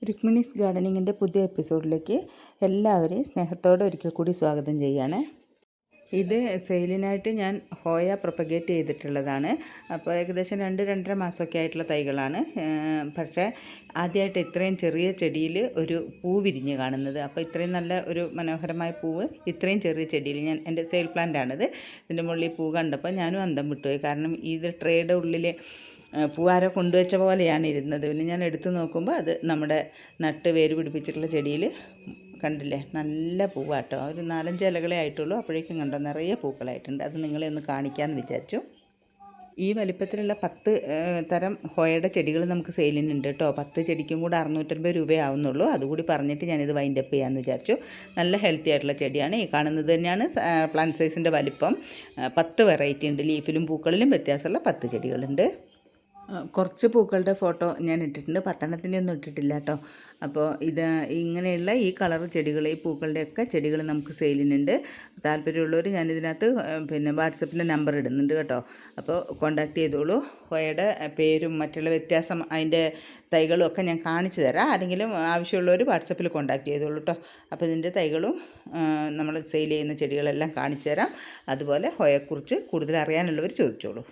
രുക്മിണീസ് ഗാർഡനിങ്ങിൻ്റെ പുതിയ എപ്പിസോഡിലേക്ക് എല്ലാവരെയും സ്നേഹത്തോടെ ഒരിക്കൽ കൂടി സ്വാഗതം ചെയ്യുകയാണ്. ഇത് സെയിലിനായിട്ട് ഞാൻ ഹോയ പ്രൊപ്പഗേറ്റ് ചെയ്തിട്ടുള്ളതാണ്. അപ്പോൾ ഏകദേശം 2-2.5 മാസമൊക്കെ ആയിട്ടുള്ള തൈകളാണ്. പക്ഷേ ആദ്യമായിട്ട് ഇത്രയും ചെറിയ ചെടിയിൽ ഒരു പൂ വിരിഞ്ഞ് കാണുന്നത്. അപ്പോൾ ഇത്രയും നല്ല ഒരു മനോഹരമായ പൂവ് ഇത്രയും ചെറിയ ചെടിയിൽ എൻ്റെ സെയിൽ പ്ലാന്റാണിത്. ഇതിൻ്റെ മുകളിൽ പൂ കണ്ടപ്പോൾ ഞാനും അന്തം വിട്ടുപോയി. കാരണം ഇത് ട്രേയുടെ ഉള്ളിൽ പൂവാരോ കൊണ്ടുവച്ച പോലെയാണ് ഇരുന്നത്. പിന്നെ ഞാൻ എടുത്ത് നോക്കുമ്പോൾ അത് നമ്മുടെ നട്ട് വേര് പിടിപ്പിച്ചിട്ടുള്ള ചെടിയിൽ കണ്ടില്ലേ, നല്ല പൂവാട്ടോ. ഒരു 4-5 ഇലകളെ ആയിട്ടുള്ളൂ. അപ്പോഴേക്കും കണ്ടോ നിറയെ പൂക്കളായിട്ടുണ്ട്. അത് നിങ്ങളെ ഒന്ന് കാണിക്കാമെന്ന് വിചാരിച്ചു. ഈ വലിപ്പത്തിലുള്ള 10 തരം ഹോയയുടെ ചെടികൾ നമുക്ക് സെയിലിനുണ്ട് കേട്ടോ. 10 ചെടിക്കും കൂടെ 650 രൂപയാവുന്നുള്ളൂ. അതുകൂടി പറഞ്ഞിട്ട് ഞാനിത് വൈൻഡപ്പ് ചെയ്യാമെന്ന് വിചാരിച്ചു. നല്ല ഹെൽത്തി ആയിട്ടുള്ള ചെടിയാണ്. ഈ കാണുന്നത് തന്നെയാണ് പ്ലാന്റ് സൈസിൻ്റെ വലിപ്പം. 10 വെറൈറ്റി ഉണ്ട്. ലീഫിലും പൂക്കളിലും വ്യത്യാസമുള്ള 10 ചെടികളുണ്ട്. കുറച്ച് പൂക്കളുടെ ഫോട്ടോ ഞാൻ ഇട്ടിട്ടുണ്ട്, 10 ഒന്നും ഇട്ടിട്ടില്ല കേട്ടോ. അപ്പോൾ ഇങ്ങനെയുള്ള ഈ കളർ ചെടികൾ, ഈ പൂക്കളുടെയൊക്കെ ചെടികൾ നമുക്ക് സെയിലിനുണ്ട്. താല്പര്യമുള്ളവർ ഞാനിതിനകത്ത് വാട്സപ്പിൻ്റെ നമ്പർ ഇടുന്നുണ്ട് കേട്ടോ. അപ്പോൾ കോൺടാക്റ്റ് ചെയ്തോളൂ. ഹോയയുടെ പേരും മറ്റുള്ള വ്യത്യാസം അതിൻ്റെ തൈകളും ഒക്കെ ഞാൻ കാണിച്ചു തരാം. ആരെങ്കിലും ആവശ്യമുള്ളവർ വാട്സപ്പിൽ കോൺടാക്റ്റ് ചെയ്തോളൂ കേട്ടോ. അപ്പോൾ ഇതിൻ്റെ തൈകളും നമ്മൾ സെയിൽ ചെയ്യുന്ന ചെടികളെല്ലാം കാണിച്ചു തരാം. അതുപോലെ ഹോയയെക്കുറിച്ച് കൂടുതൽ അറിയാനുള്ളവർ ചോദിച്ചോളൂ.